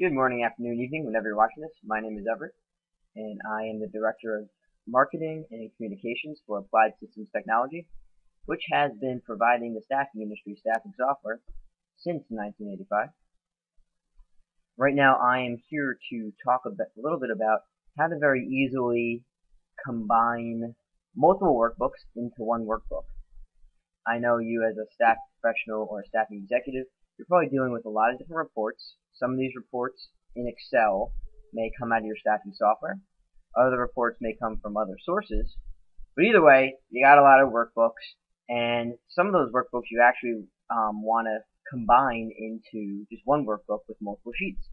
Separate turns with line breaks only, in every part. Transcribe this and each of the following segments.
Good morning, afternoon, evening, whenever you're watching this. My name is Everett, and I am the Director of Marketing and Communications for Applied Systems Technology, which has been providing the staffing industry staffing software since 1985. Right now, I am here to talk a little bit about how to very easily combine multiple workbooks into one workbook. I know you as a staff professional or a staffing executive, you're probably dealing with a lot of different reports. Some of these reports in Excel may come out of your staffing software. Other reports may come from other sources. But either way, you got a lot of workbooks, and some of those workbooks you actually want to combine into just one workbook with multiple sheets.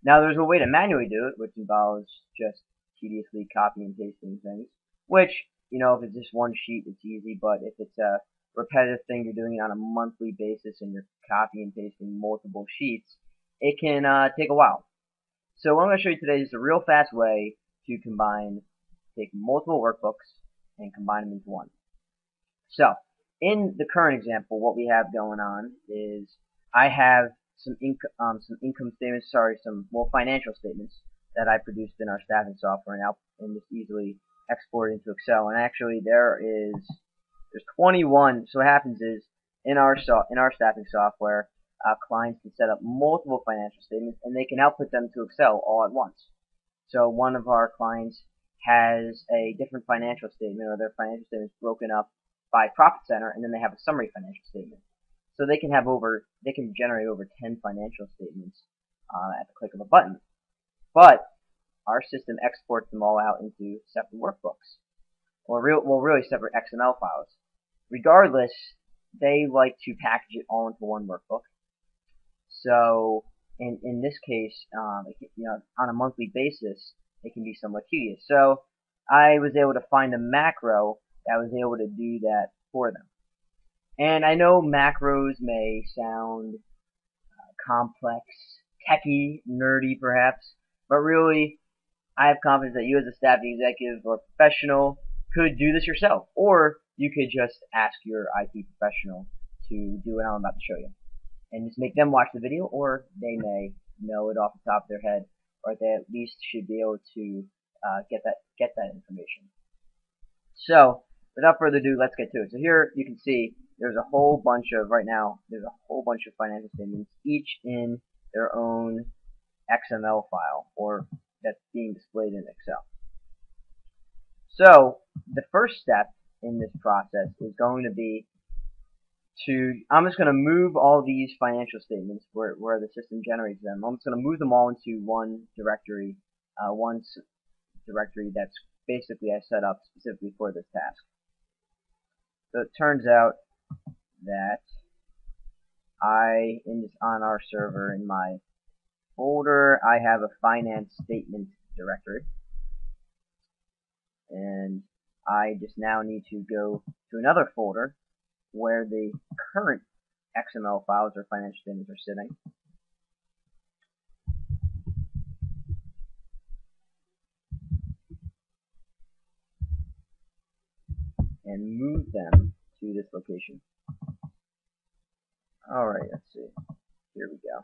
Now, there's a way to manually do it, which involves just tediously copying and pasting things, which, if it's just one sheet, it's easy, but if it's a repetitive thing, you're doing it on a monthly basis and you're copying and pasting multiple sheets, it can take a while. So what I'm going to show you today is a real fast way to take multiple workbooks and combine them into one. So, in the current example, what we have going on is I have some financial statements that I produced in our staffing software and just easily export into Excel. And actually, there's 21. So what happens is in our staffing software, clients can set up multiple financial statements and they can output them to Excel all at once. So one of our clients has a different financial statement, or their financial statement is broken up by profit center, and then they have a summary financial statement. So they can generate over 10 financial statements at the click of a button. But our system exports them all out into separate workbooks, or really separate XML files. Regardless, they like to package it all into one workbook. So in this case, on a monthly basis, it can be somewhat tedious. So I was able to find a macro that was able to do that for them. And I know macros may sound complex, techy, nerdy perhaps, but really, I have confidence that you as a staffing executive or professional could do this yourself, or you could just ask your IT professional to do what I'm about to show you, and just make them watch the video, or they may know it off the top of their head, or they at least should be able to get that information. So, without further ado, let's get to it. So here you can see there's a whole bunch of financial statements, each in their own XML file, or that's being displayed in Excel. So the first step in this process is going to be I'm just going to move all these financial statements where the system generates them. I'm just going to move them all into one directory that's basically I set up specifically for this task. So it turns out that on our server in my folder, I have a finance statement directory, and I just now need to go to another folder where the current XML files or financial statements are sitting, and move them to this location. Alright, let's see. Here we go.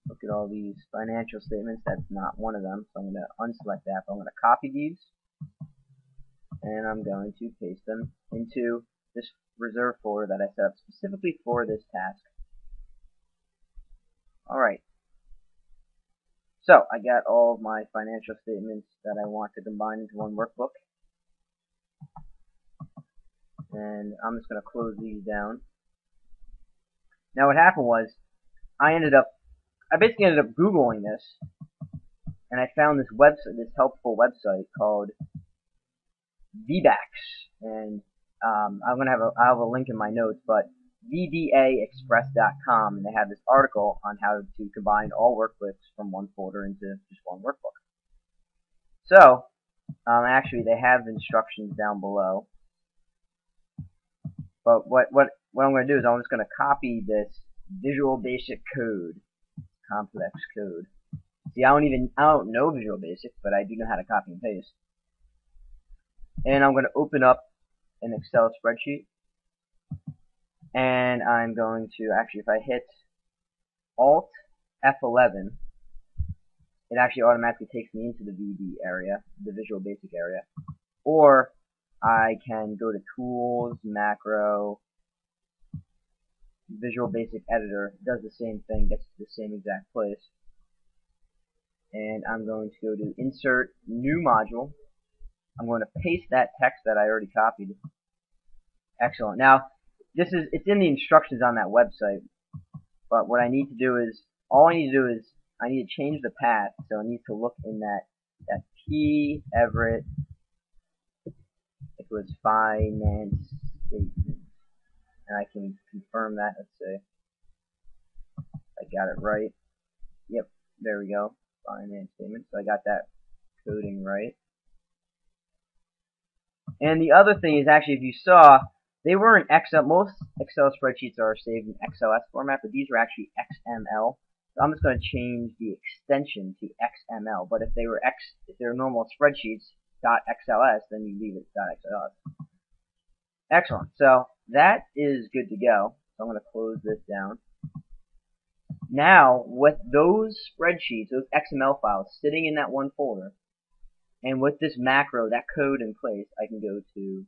Look at all these financial statements. That's not one of them, so I'm going to unselect that. But I'm going to copy these, and I'm going to paste them into this reserve folder that I set up specifically for this task. Alright. So, I got all of my financial statements that I want to combine into one workbook. And I'm just going to close these down. Now what happened was, I basically ended up Googling this, and I found this helpful website called VBAX, and I have a link in my notes, but vbaexpress.com, and they have this article on how to combine all workbooks from one folder into just one workbook. So, actually, they have instructions down below, but what I'm going to do is I'm just going to copy this Visual Basic code, complex code. See, I don't know Visual Basic, but I do know how to copy and paste. And I'm going to open up an Excel spreadsheet, and I'm going to, actually, if I hit Alt F11, it actually automatically takes me into the VB area, the Visual Basic area. Or I can go to Tools, Macro, Visual Basic Editor, does the same thing, gets to the same exact place. And I'm going to go to Insert, New Module. I'm going to paste that text that I already copied. Excellent. Now, it's in the instructions on that website, but what I need to do is, I need to change the path, so I need to look in that P. Everett, it was finance statement, and I can confirm that. Let's say I got it right. Yep, there we go, finance statement. So I got that coding right. And the other thing is, actually, if you saw, they were in Excel. Most Excel spreadsheets are saved in XLS format, but these are actually XML. So I'm just going to change the extension to XML. But if they were normal spreadsheets .xls, then you leave it .xls. Excellent. So that is good to go. So I'm going to close this down. Now, with those spreadsheets, those XML files sitting in that one folder, and with this macro, that code in place, I can go to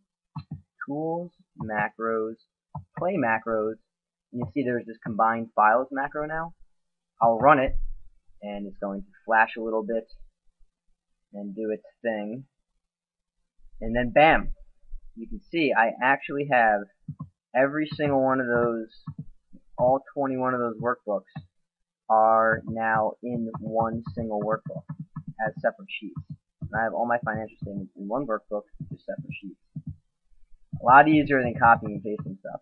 Tools, Macros, Play Macros, and you see there's this Combined Files macro now. I'll run it, and it's going to flash a little bit and do its thing. And then bam! You can see I actually have every single one of those, all 21 of those workbooks are now in one single workbook as separate sheets. And I have all my financial statements in one workbook, just separate sheets. A lot easier than copying and pasting stuff.